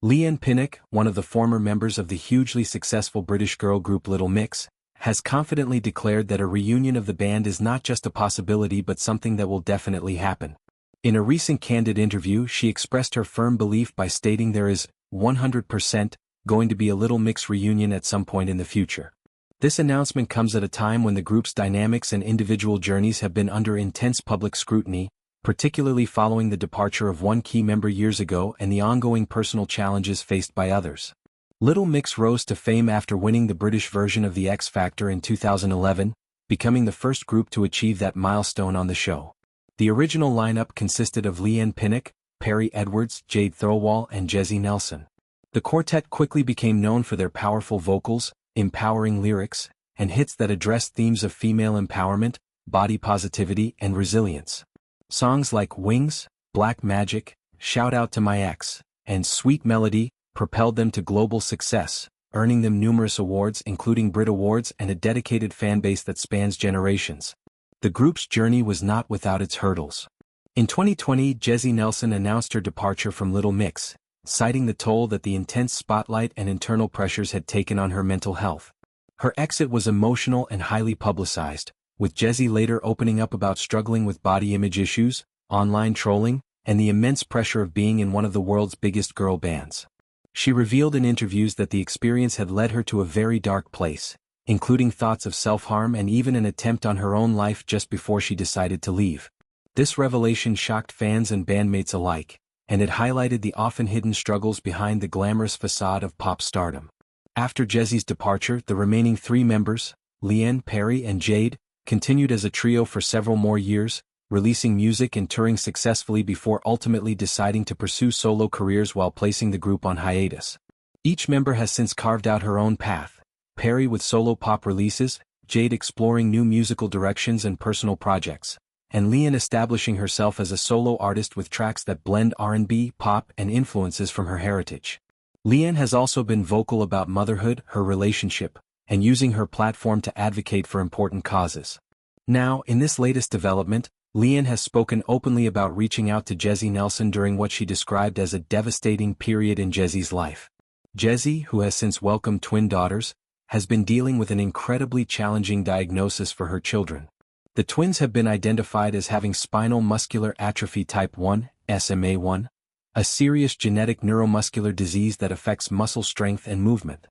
Leigh-Anne Pinnock, one of the former members of the hugely successful British girl group Little Mix, has confidently declared that a reunion of the band is not just a possibility but something that will definitely happen. In a recent candid interview, she expressed her firm belief by stating there is 100% going to be a Little Mix reunion at some point in the future. This announcement comes at a time when the group's dynamics and individual journeys have been under intense public scrutiny, particularly following the departure of one key member years ago and the ongoing personal challenges faced by others. Little Mix rose to fame after winning the British version of The X Factor in 2011, becoming the first group to achieve that milestone on the show. The original lineup consisted of Leigh-Anne Pinnock, Perrie Edwards, Jade Thirlwall, and Jesy Nelson. The quartet quickly became known for their powerful vocals, empowering lyrics, and hits that addressed themes of female empowerment, body positivity, and resilience. Songs like Wings, Black Magic, Shout Out to My Ex, and Sweet Melody propelled them to global success, earning them numerous awards including Brit Awards and a dedicated fanbase that spans generations. The group's journey was not without its hurdles. In 2020, Jesy Nelson announced her departure from Little Mix, citing the toll that the intense spotlight and internal pressures had taken on her mental health. Her exit was emotional and highly publicized, with Jesy later opening up about struggling with body image issues, online trolling, and the immense pressure of being in one of the world's biggest girl bands. She revealed in interviews that the experience had led her to a very dark place, including thoughts of self-harm and even an attempt on her own life just before she decided to leave. This revelation shocked fans and bandmates alike, and it highlighted the often hidden struggles behind the glamorous facade of pop stardom. After Jesy's departure, the remaining three members, Leigh-Anne, Perrie, and Jade, continued as a trio for several more years, releasing music and touring successfully before ultimately deciding to pursue solo careers while placing the group on hiatus. Each member has since carved out her own path, Perrie with solo pop releases, Jade exploring new musical directions and personal projects, and Leigh-Anne establishing herself as a solo artist with tracks that blend R&B, pop, and influences from her heritage. Leigh-Anne has also been vocal about motherhood, her relationship, and using her platform to advocate for important causes. Now, in this latest development, Leigh-Anne has spoken openly about reaching out to Jesy Nelson during what she described as a devastating period in Jesy's life. Jesy, who has since welcomed twin daughters, has been dealing with an incredibly challenging diagnosis for her children. The twins have been identified as having spinal muscular atrophy type 1, SMA 1, a serious genetic neuromuscular disease that affects muscle strength and movement.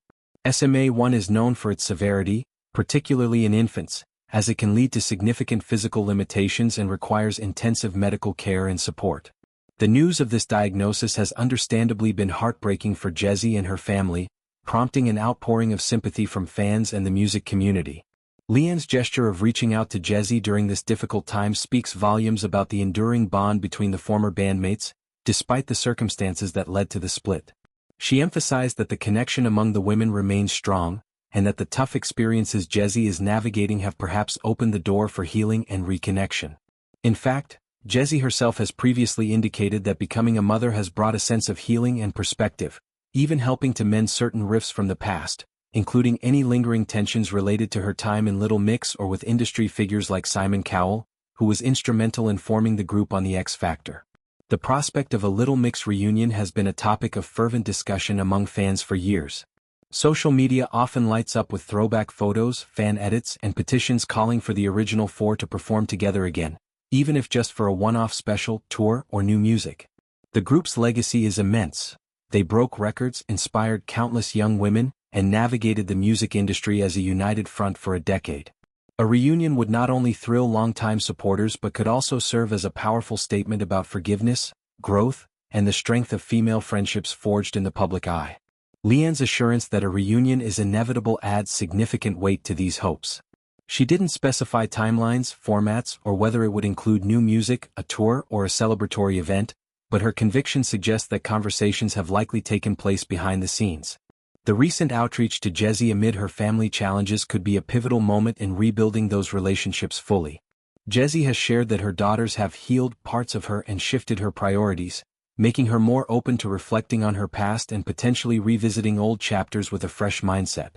SMA 1 is known for its severity, particularly in infants, as it can lead to significant physical limitations and requires intensive medical care and support. The news of this diagnosis has understandably been heartbreaking for Jesy and her family, prompting an outpouring of sympathy from fans and the music community. Leigh-Anne's gesture of reaching out to Jesy during this difficult time speaks volumes about the enduring bond between the former bandmates, despite the circumstances that led to the split. She emphasized that the connection among the women remains strong, and that the tough experiences Jesy is navigating have perhaps opened the door for healing and reconnection. In fact, Jesy herself has previously indicated that becoming a mother has brought a sense of healing and perspective, even helping to mend certain rifts from the past, including any lingering tensions related to her time in Little Mix or with industry figures like Simon Cowell, who was instrumental in forming the group on The X Factor. The prospect of a Little Mix reunion has been a topic of fervent discussion among fans for years. Social media often lights up with throwback photos, fan edits, and petitions calling for the original four to perform together again, even if just for a one-off special, tour, or new music. The group's legacy is immense. They broke records, inspired countless young women, and navigated the music industry as a united front for a decade. A reunion would not only thrill longtime supporters but could also serve as a powerful statement about forgiveness, growth, and the strength of female friendships forged in the public eye. Leigh-Anne's assurance that a reunion is inevitable adds significant weight to these hopes. She didn't specify timelines, formats, or whether it would include new music, a tour, or a celebratory event, but her conviction suggests that conversations have likely taken place behind the scenes. The recent outreach to Jesy amid her family challenges could be a pivotal moment in rebuilding those relationships fully. Jesy has shared that her daughters have healed parts of her and shifted her priorities, making her more open to reflecting on her past and potentially revisiting old chapters with a fresh mindset.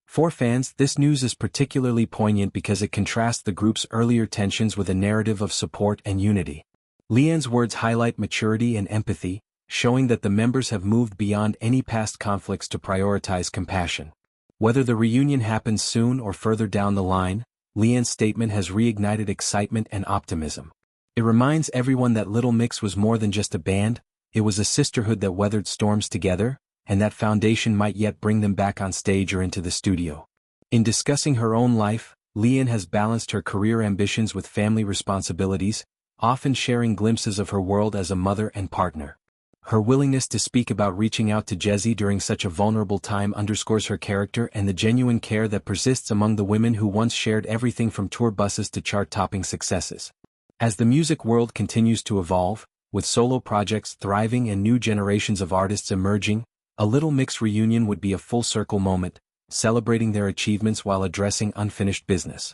For fans, this news is particularly poignant because it contrasts the group's earlier tensions with a narrative of support and unity. Leigh-Anne's words highlight maturity and empathy, showing that the members have moved beyond any past conflicts to prioritize compassion. Whether the reunion happens soon or further down the line, Leigh-Anne's statement has reignited excitement and optimism. It reminds everyone that Little Mix was more than just a band, it was a sisterhood that weathered storms together, and that foundation might yet bring them back on stage or into the studio. In discussing her own life, Leigh-Anne has balanced her career ambitions with family responsibilities, often sharing glimpses of her world as a mother and partner. Her willingness to speak about reaching out to Jesy during such a vulnerable time underscores her character and the genuine care that persists among the women who once shared everything from tour buses to chart-topping successes. As the music world continues to evolve, with solo projects thriving and new generations of artists emerging, a Little Mix reunion would be a full-circle moment, celebrating their achievements while addressing unfinished business.